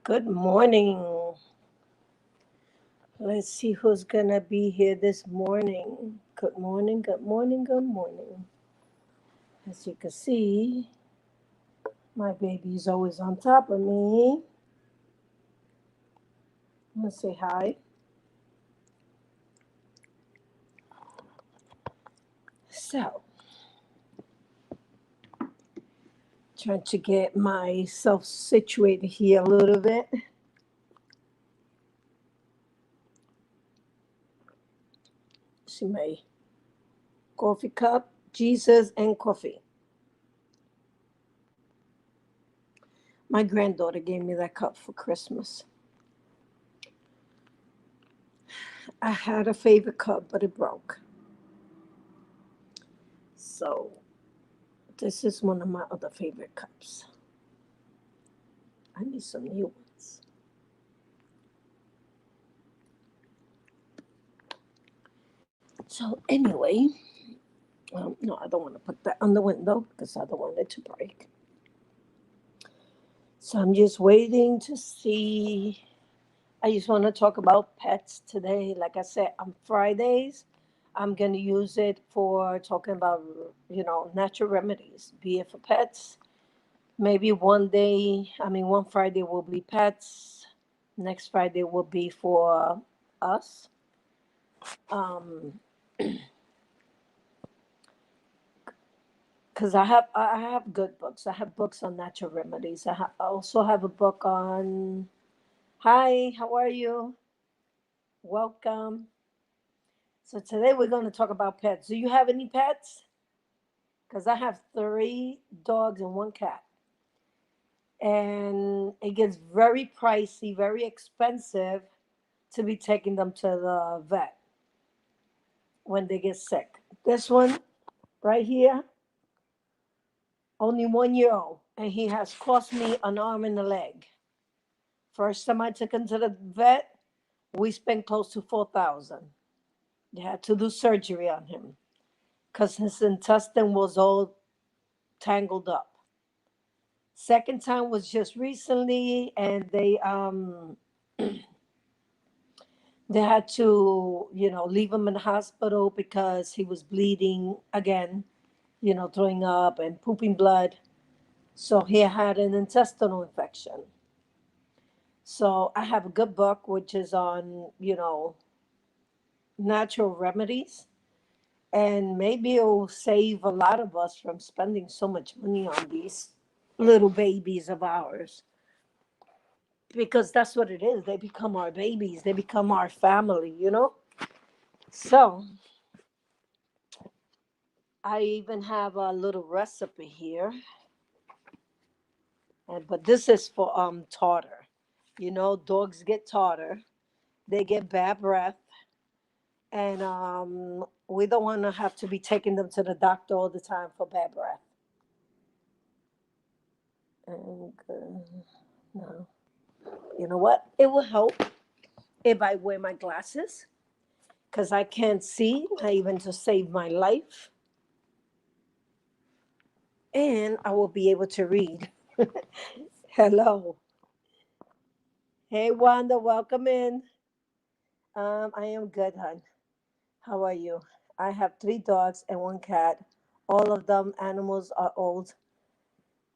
Good morning. Let's see who's gonna be here this morning. Good morning, good morning, good morning. As you can see, my baby's always on top of me. Let's say hi. So, trying to get myself situated here a little bit. See my coffee cup, Jesus and coffee. My granddaughter gave me that cup for Christmas. I had a favorite cup, but it broke. So, this is one of my other favorite cups. I need some new ones. So, anyway, no, I don't want to put that on the window because I don't want it to break. So, I'm just waiting to see. I just want to talk about pets today. Like I said, on Fridays, I'm going to use it for talking about, natural remedies, be it for pets. Maybe one day, one Friday will be pets. Next Friday will be for us. Um, because I have good books. I have books on natural remedies. I also have a book on. Hi, how are you? Welcome. So today we're going to talk about pets. Do you have any pets? Because I have three dogs and one cat, and it gets very pricey, very expensive to be taking them to the vet when they get sick. This one right here, only 1 year old, and he has cost me an arm and a leg. First time I took him to the vet, we spent close to 4,000. They had to do surgery on him because his intestine was all tangled up. Second time was just recently, and they had to leave him in the hospital because he was bleeding again, throwing up and pooping blood. So he had an intestinal infection. So I have a good book which is on natural remedies, and maybe it'll save a lot of us from spending so much money on these little babies of ours, because that's what it is. They become our babies, they become our family. So I even have a little recipe here, and but this is for tartar. Dogs get tartar, they get bad breath, and we don't want to have to be taking them to the doctor all the time for bad breath. And no. You know what? It will help if I wear my glasses because I can't see. I even just saved my life. And I will be able to read. Hello. Hey, Wanda, welcome in. I am good, hon. How are you? I have three dogs and one cat. All of them animals are old.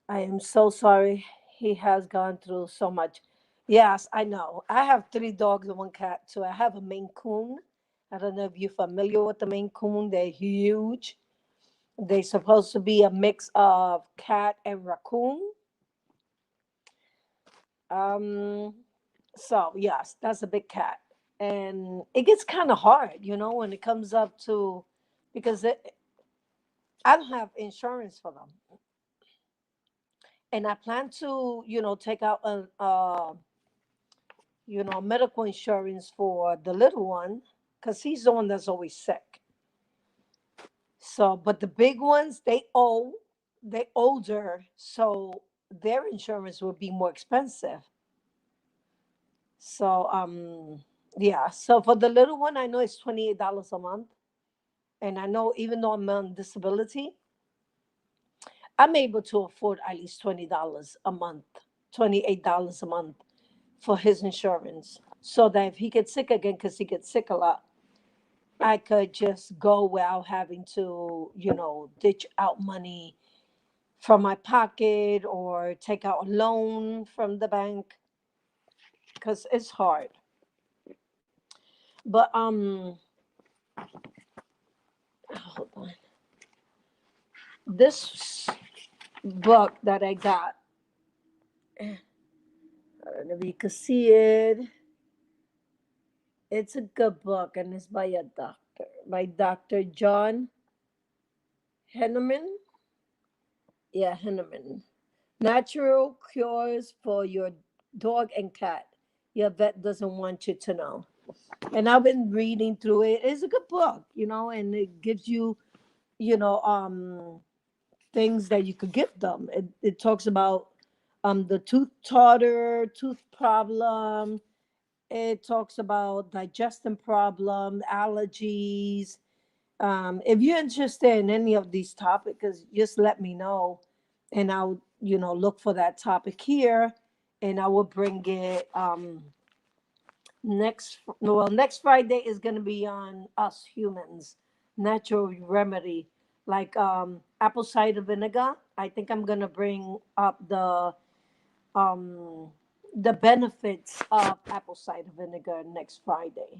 I am so sorry he has gone through so much. Yes, I know. I have three dogs and one cat too. I have a Maine Coon. I don't know if you're familiar with the Maine Coon. They're huge. They're supposed to be a mix of cat and raccoon. Um, so yes, that's a big cat, and it gets kind of hard, when it comes up to because I don't have insurance for them, and I plan to, take out medical insurance for the little one because he's the one that's always sick. So, but the big ones, they older, so their insurance will be more expensive. So, yeah. So for the little one, I know it's $28 a month, and I know even though I'm on disability, I'm able to afford at least $20 a month, $28 a month. for his insurance, so that if he gets sick again, because he gets sick a lot, I could just go without having to, ditch out money from my pocket or take out a loan from the bank, because it's hard. But hold on. This book that I got, I don't know if you can see it. It's a good book, and it's by Dr. John Henneman. Yeah, Henneman. Natural cures for your dog and cat. Your vet doesn't want you to know. And I've been reading through it. It's a good book, and it gives you, you know, um, things that you could give them. It talks about the tooth totter, tooth problem. It talks about digestion problem, allergies. If you're interested in any of these topics, just let me know, and I'll look for that topic here, and I will bring it next Friday is going to be on us humans, natural remedy, like apple cider vinegar. I think I'm going to bring up um the benefits of apple cider vinegar next Friday.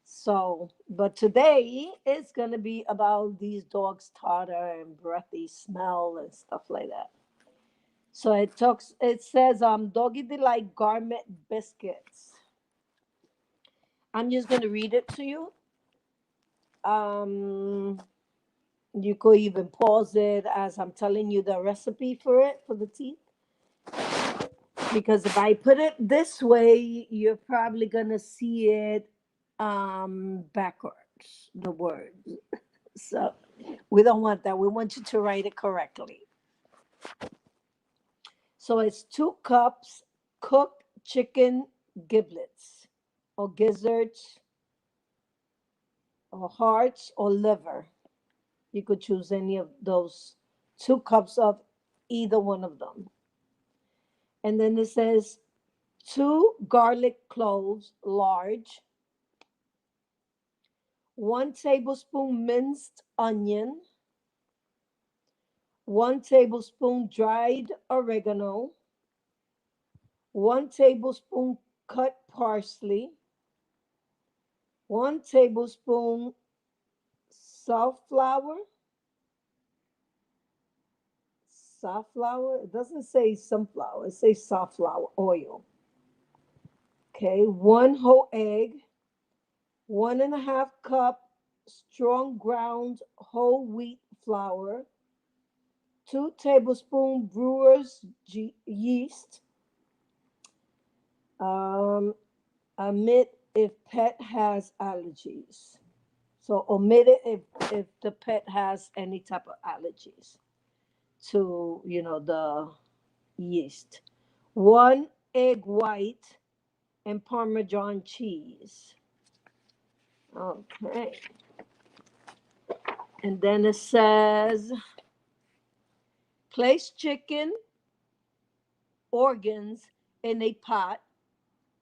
So, but today it's going to be about these dogs totter and breathy smell and stuff like that. So it says doggy delight garment biscuits. I'm just going to read it to you. Um, you could even pause it as I'm telling you the recipe for it for the teeth. Because if I put it this way, you're probably going to see it backwards, the word. So we don't want that. We want you to write it correctly. So it's 2 cups cooked chicken giblets or gizzards or hearts or liver. You could choose any of those, 2 cups of either one of them. And then it says 2 garlic cloves, large, 1 tablespoon minced onion, 1 tablespoon dried oregano, 1 tablespoon cut parsley, 1 tablespoon safflower. Safflower. It doesn't say sunflower. It says safflower oil. Okay, 1 whole egg, 1.5 cup strong ground whole wheat flour, 2 tablespoon brewer's yeast. Um, omit if pet has allergies. So omit it if the pet has any type of allergies to the yeast. 1 egg white and Parmesan cheese. Okay. And then it says place chicken organs in a pot,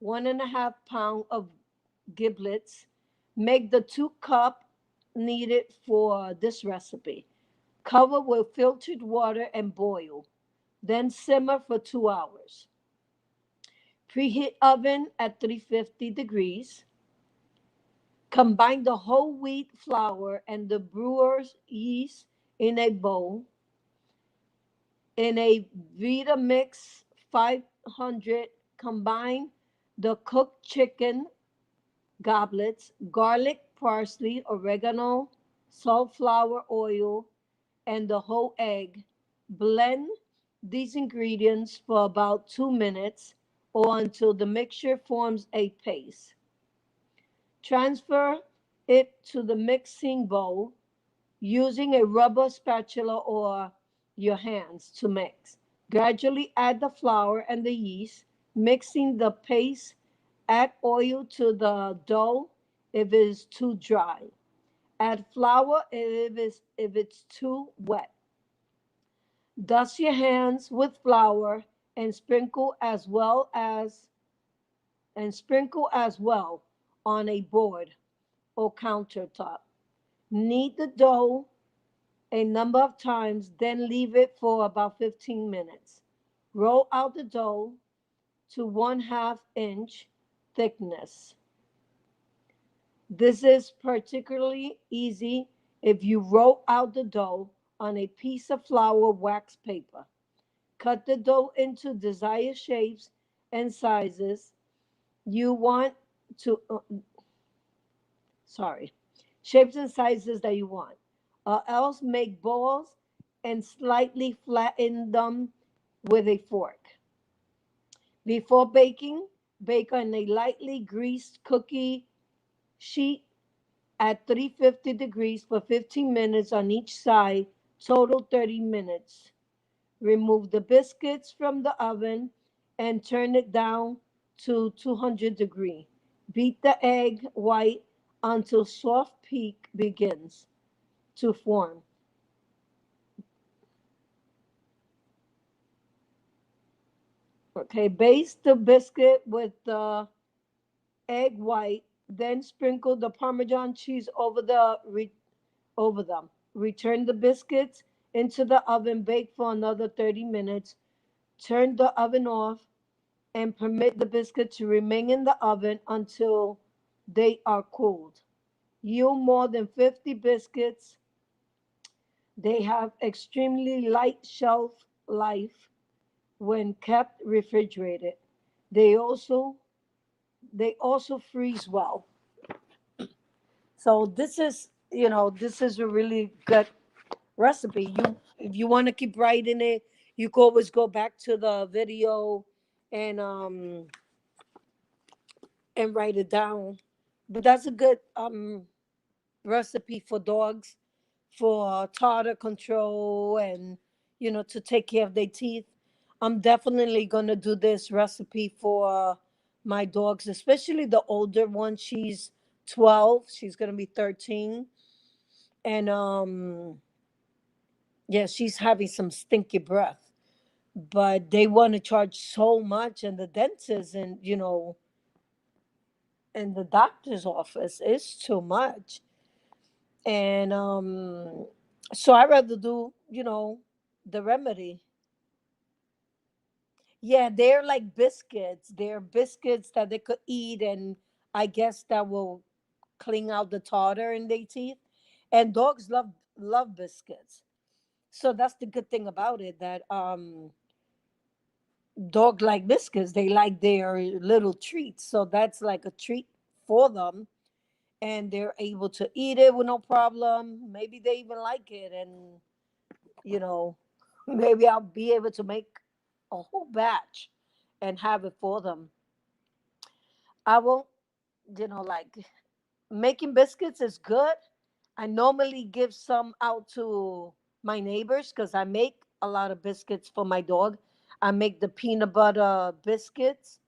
1.5 pound of giblets. Make the 2 cup needed for this recipe. Cover with filtered water and boil. Then simmer for 2 hours. Preheat oven at 350 degrees. Combine the whole wheat flour and the brewer's yeast in a bowl. In a Vitamix 500, combine the cooked chicken goblets, garlic, parsley, oregano, safflower oil, and the whole egg. Blend these ingredients for about 2 minutes or until the mixture forms a paste. Transfer it to the mixing bowl using a rubber spatula or your hands to mix. Gradually add the flour and the yeast, mixing the paste. Add oil to the dough if it is too dry. Add flour if it's too wet. Dust your hands with flour and sprinkle as well as and sprinkle as well on a board or countertop. Knead the dough a number of times, then leave it for about 15 minutes. Roll out the dough to 1/2 inch thickness. This is particularly easy if you roll out the dough on a piece of flour wax paper. Cut the dough into desired shapes and sizes you want to, sorry, shapes and sizes that you want. Or else make balls and slightly flatten them with a fork. Before baking, bake on a lightly greased cookie sheet at 350 degrees for 15 minutes on each side, total 30 minutes. Remove the biscuits from the oven and turn it down to 200 degrees. Beat the egg white until soft peak begins to form. Okay, baste the biscuit with the egg white, then sprinkle the Parmesan cheese over them. Return the biscuits into the oven, bake for another 30 minutes. Turn the oven off and permit the biscuit to remain in the oven until they are cooled. Yield more than 50 biscuits. They have extremely light shelf life when kept refrigerated. They also they also freeze well. So this is a really good recipe. You If you want to keep writing it, you can always go back to the video and um and write it down. But that's a good recipe for dogs for tartar control and to take care of their teeth. I'm definitely gonna do this recipe for my dogs, especially the older one. She's 12. She's gonna be 13, and yeah, she's having some stinky breath. But they want to charge so much, and the dentist and and the doctor's office is too much. And so I rather do the remedy. Yeah, they're like biscuits. They're biscuits that they could eat, and I guess that will clean out the tartar in their teeth. And dogs love biscuits. So that's the good thing about it, that dog like biscuits. They like their little treats. So that's like a treat for them, and they're able to eat it with no problem. Maybe they even like it, and you know, maybe I'll be able to make a whole batch and have it for them. I won't, like, making biscuits is good. I normally give some out to my neighbors because I make a lot of biscuits for my dog. I make the peanut butter biscuits,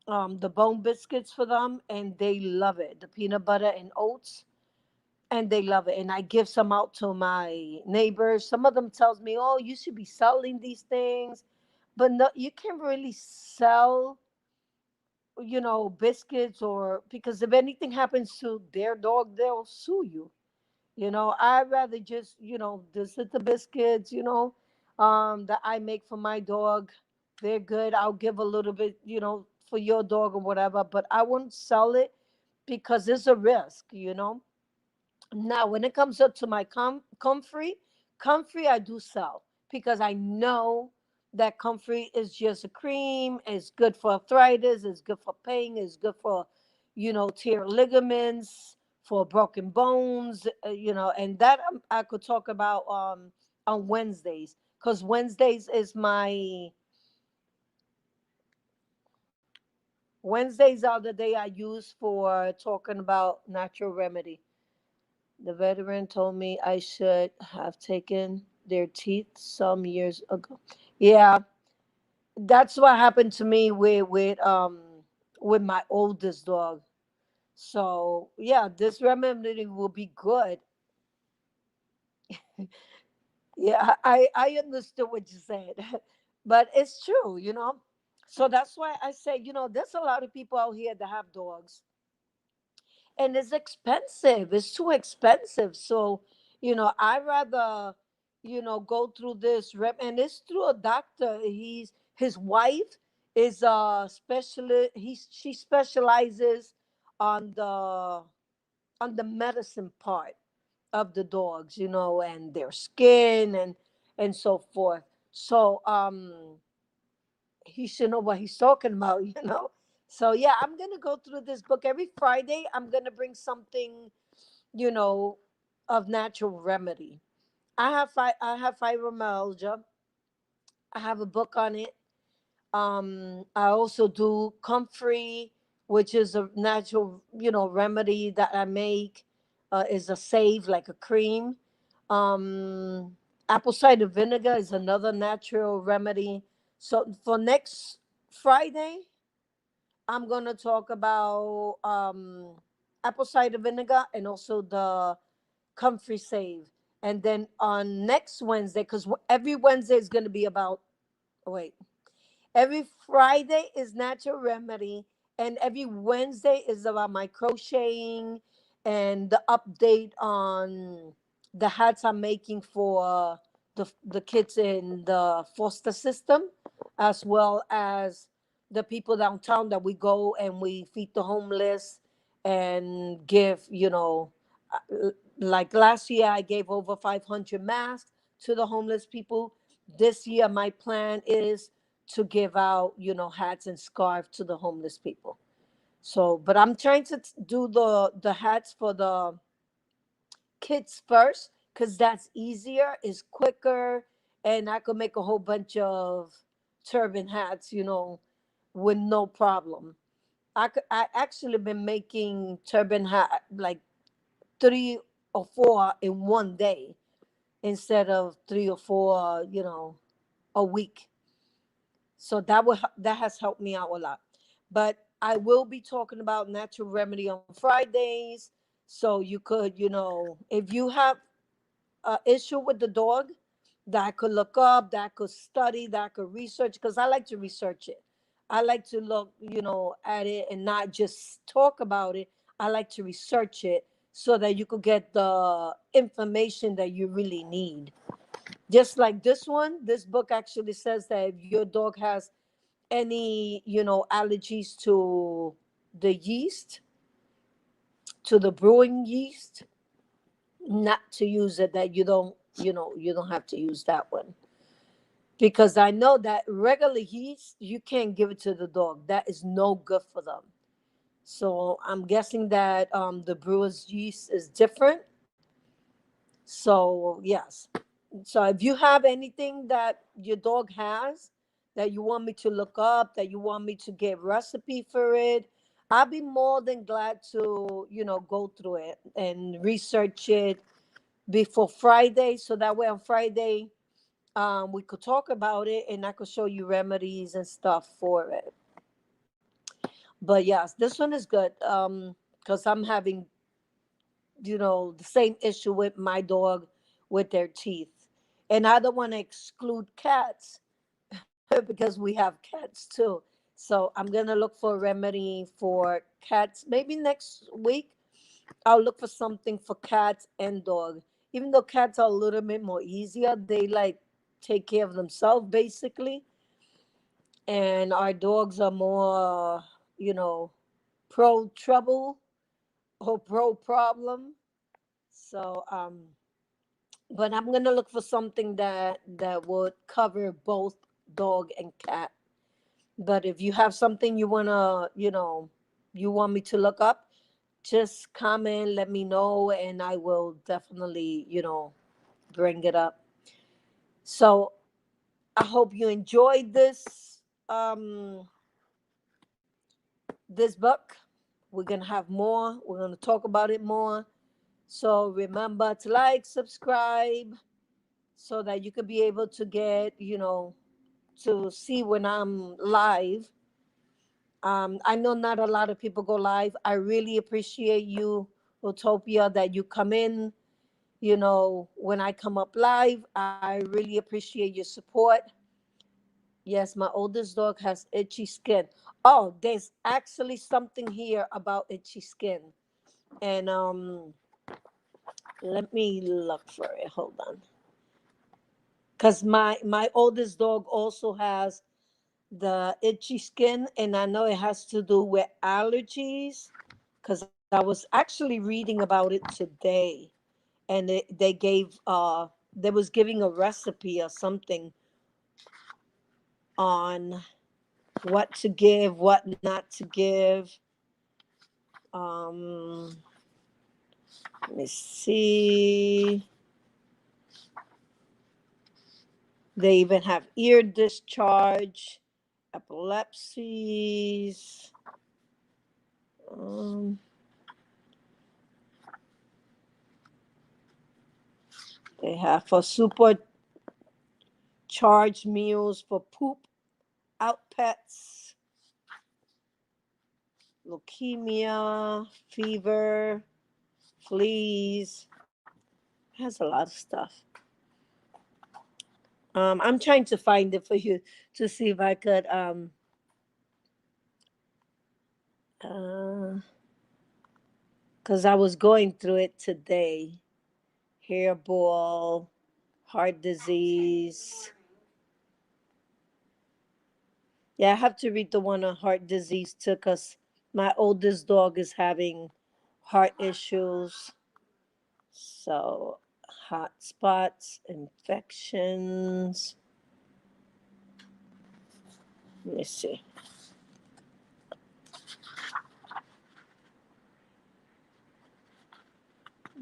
the bone biscuits for them, and they love it. The peanut butter and oats, and they love it. And I give some out to my neighbors. Some of them tells me, "Oh, you should be selling these things," but no, you can't really sell, biscuits, or because if anything happens to their dog, they'll sue you. I'd rather just, this is the biscuits, that I make for my dog. They're good. I'll give a little bit, for your dog or whatever, but I won't sell it because it's a risk. Now, when it comes up to my comfrey I do sell because I know that comfrey is just a cream. It's good for arthritis. It's good for pain. It's good for, tear ligaments, for broken bones. And that I could talk about on Wednesdays, because Wednesdays are the day I use for talking about natural remedy. The veteran told me I should have taken their teeth some years ago. Yeah, that's what happened to me with my oldest dog. So yeah, this remedy will be good. Yeah, I understood what you said, but it's true. So that's why I say, there's a lot of people out here that have dogs, and it's expensive. It's too expensive. So, I rather, go through this rep, and it's through a doctor. His wife is a specialist. She specializes on the medicine part of the dogs, and their skin and so forth. So he should know what he's talking about. So yeah, I'm gonna go through this book every Friday. I'm gonna bring something, you know, of natural remedy. I have fibromyalgia. I have a book on it. I also do comfrey, which is a natural, remedy that I make. Is a save, like a cream. Apple cider vinegar is another natural remedy. So for next Friday, I'm gonna talk about apple cider vinegar and also the comfrey save. And then on next Wednesday, because every Wednesday is gonna be about, wait, every Friday is natural remedy, and every Wednesday is about my crocheting and the update on the hats I'm making for the kids in the foster system, as well as the people downtown that we go and we feed the homeless and give, like last year I gave over 500 masks to the homeless people. This year my plan is to give out, hats and scarf to the homeless people. So, but I'm trying to do the hats for the kids first, because that's easier, is quicker, and I could make a whole bunch of turban hats, with no problem. I actually been making turban hat like 3 or 4 in one day instead of 3 or 4, a week. So that has helped me out a lot. But I will be talking about natural remedy on Fridays. So you could, if you have an issue with the dog, that I could look up, that I could study, that I could research, because I like to research it. I like to look, at it and not just talk about it. I like to research it so that you could get the information that you really need. Just like this book actually says that if your dog has any, allergies the yeast to the brewing yeast, not to use it, that you don't have to use that one, because I know that regular yeast you can't give it to the dog. That is no good for them. So I'm guessing that the brewer's yeast is different. So yes. So if you have anything that your dog has that you want me to look up, that you want me to get recipe for it, I'll be more than glad to, go through it and research it before Friday. So that way on Friday, we could talk about it and I could show you remedies and stuff for it. But yes, this one is good. Because I'm having, the same issue with my dog with their teeth. And I don't want to exclude cats because we have cats too. So I'm going to look for a remedy for cats. Maybe next week I'll look for something for cats and dog. Even though cats are a little bit more easier, they like take care of themselves basically. And our dogs are more, you know, pro trouble or pro problem. So but I'm gonna look for something that would cover both dog and cat. But if you have something you wanna, you want me to look up, just comment, let me know, and I will definitely, bring it up. So I hope you enjoyed this book. We're gonna have more. We're gonna talk about it more. So remember to like, subscribe, so that you could be able to get, to see when I'm live. I know not a lot of people go live. I really appreciate you, Utopia, that you come in, when I come up live. I really appreciate your support. Yes, my oldest dog has itchy skin. Oh, there's actually something here about itchy skin. And let me look for it. Hold on. Cuz my oldest dog also has the itchy skin, and I know it has to do with allergies cuz I was actually reading about it today, and they gave they was giving a recipe or something on what to give, what not to give. Um, Let me see. They even have ear discharge, epilepsies. Um, they have for supercharged meals for poop out pets, leukemia, fever, fleas. It has a lot of stuff. I'm trying to find it for you to see if I could uh because I was going through it today. Hairball, heart disease. Yeah, I have to read the one on heart disease too, because my oldest dog is having heart issues. So, hot spots, infections. Let me see.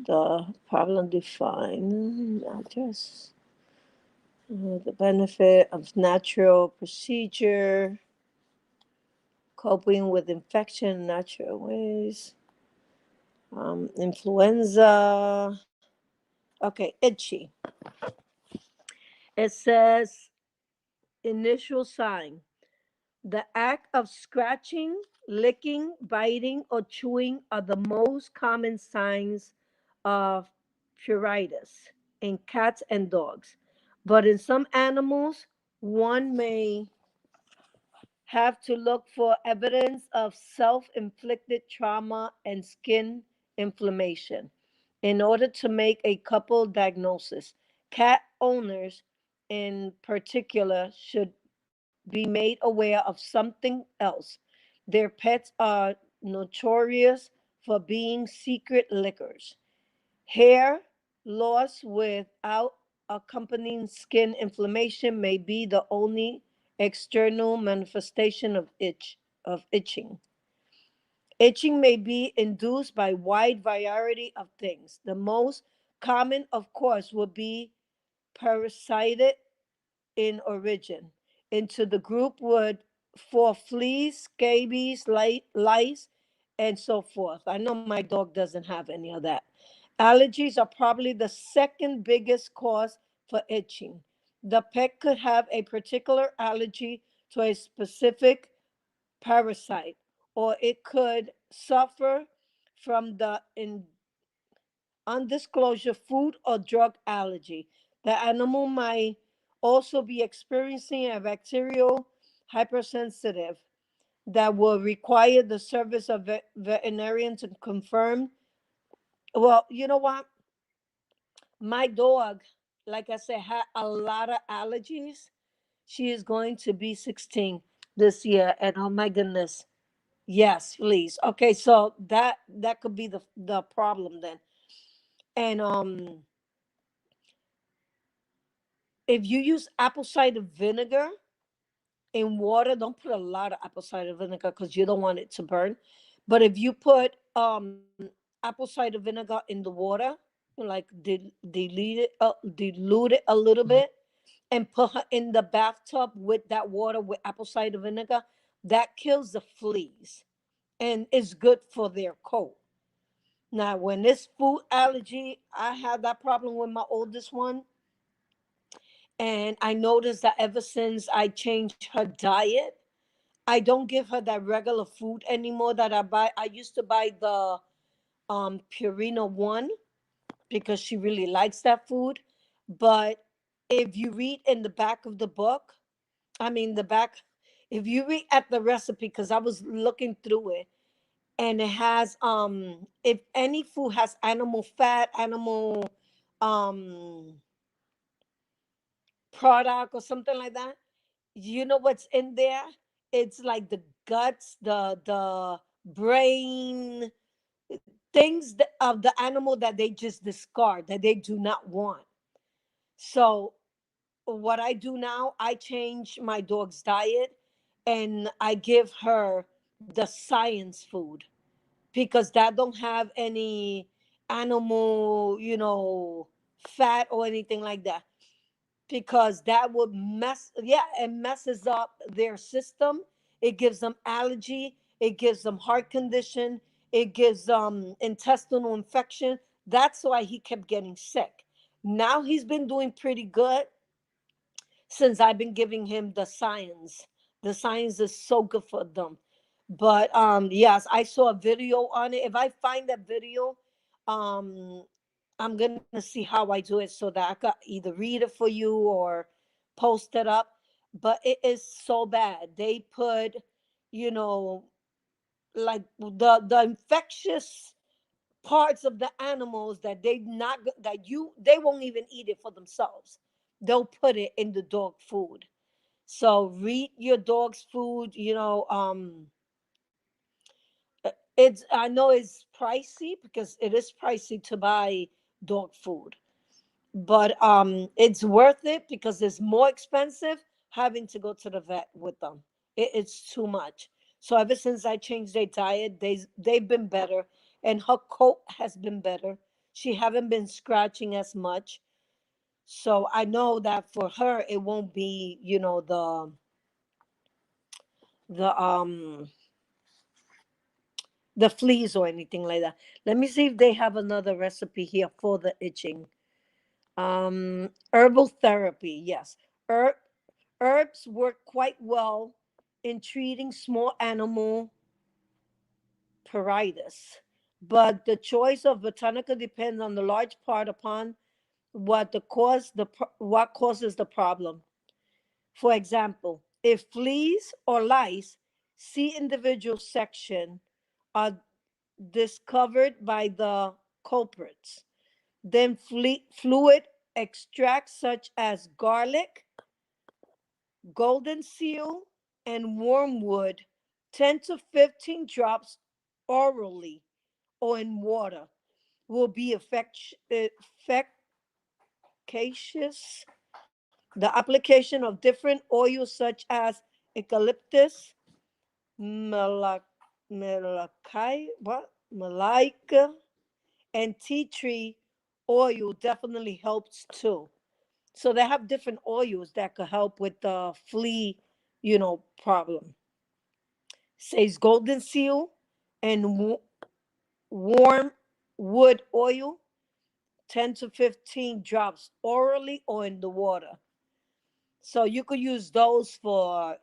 The problem defined address. The benefit of natural procedure, coping with infection in natural ways. Influenza. Okay, itchy. It says initial sign. The act of scratching, licking, biting, or chewing are the most common signs of pruritus in cats and dogs. But in some animals, one may have to look for evidence of self inflicted trauma and skin inflammation in order to make a couple diagnosis. Cat owners, in particular, should be made aware of something else. Their pets are notorious for being secret lickers. Hair loss without accompanying skin inflammation may be the only external manifestation of itching. Itching may be induced by wide variety of things. The most common, of course, would be parasitic in origin. Into the group would fall fleas, scabies, lice, and so forth. I know my dog doesn't have any of that. Allergies are probably the second biggest cause for itching. The pet could have a particular allergy to a specific parasite, or it could suffer from the undisclosure food or drug allergy. The animal might also be experiencing a bacterial hypersensitive that will require the service of veterinarian to confirm. Well, you know what? My dog, like I said, had a lot of allergies. She is going to be 16 this year, and oh my goodness, yes, please. Okay, so that could be the problem then. And if you use apple cider vinegar in water, don't put a lot of apple cider vinegar because you don't want it to burn. But if you put apple cider vinegar in the water, like dilute it a little bit, and put her in the bathtub with that water with apple cider vinegar, that kills the fleas and is good for their coat. Now, when this food allergy, I had that problem with my oldest one. And I noticed that ever since I changed her diet, I don't give her that regular food anymore that I buy. I used to buy the Purina one because she really likes that food. But if you read in the back of the book, I mean, the back, if you read at the recipe, because I was looking through it, and it has, if any food has animal fat, animal um product or something like that, you know what's in there? It's like the guts, the brain, things of the animal that they just discard, that they do not want. So what I do now, I change my dog's diet and I give her the science food, because that don't have any animal, fat or anything like that, because that would mess, yeah, it messes up their system. It gives them allergy, it gives them heart condition, it gives them intestinal infection. That's why he kept getting sick. Now he's been doing pretty good since I've been giving him the science. The science is so good for them. But yes, I saw a video on it. If I find that video, um I'm gonna see how I do it so that I could either read it for you or post it up. But it is so bad. They put, you know, like the infectious parts of the animals that they not that you they won't even eat it for themselves. They'll put it in the dog food. So read your dog's food. It's, I know it's pricey, because it is pricey to buy dog food, but it's worth it, because it's more expensive having to go to the vet with them. It's too much. So ever since I changed their diet, they've been better, and her coat has been better. She haven't been scratching as much. So I know that for her it won't be, the the fleas or anything like that. Let me see if they have another recipe here for the itching. Herbal therapy, yes. Herb, herbs work quite well in treating small animal pruritus, but the choice of botanica depends on the large part upon what causes the problem. For example, if fleas or lice, see individual section, are discovered by the culprits, then fluid extracts such as garlic, golden seal, and wormwood, 10 to 15 drops orally or in water, will be efficacious. The application of different oils such as eucalyptus, malak, malika, and tea tree oil definitely helps too. So they have different oils that could help with the flea, problem. Says golden seal and warm wood oil, 10 to 15 drops orally or in the water. So you could use those for,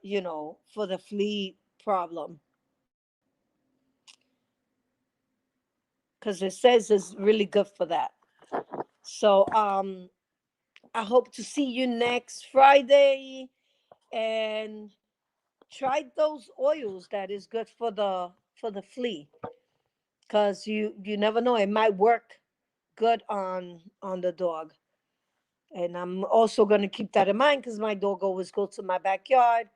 for the flea problem, because it says it's really good for that. So I hope to see you next Friday, and try those oils that is good for the flea, because you never know, it might work good on the dog. And I'm also going to keep that in mind, because my dog always goes to my backyard,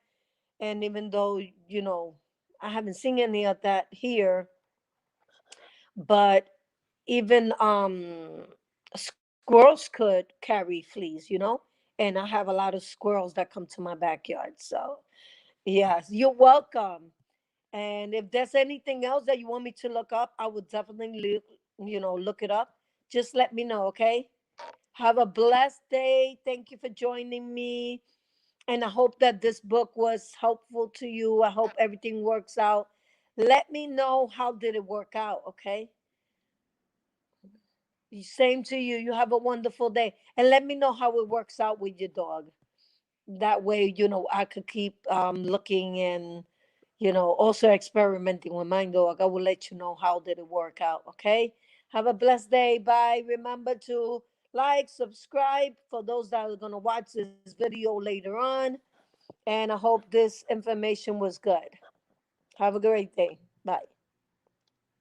and even though, I haven't seen any of that here, but even squirrels could carry fleas, and I have a lot of squirrels that come to my backyard. So yes, you're welcome. And if there's anything else that you want me to look up, I would definitely, look it up. Just let me know, okay? Have a blessed day. Thank you for joining me. And I hope that this book was helpful to you. I hope everything works out. Let me know how did it work out, okay? Same to you. You have a wonderful day. And let me know how it works out with your dog. That way, I could keep looking, and also experimenting with my dog. I will let you know how did it work out. Okay, have a blessed day. Bye. Remember to like, subscribe for those that are going to watch this video later on. And I hope this information was good. Have a great day. Bye.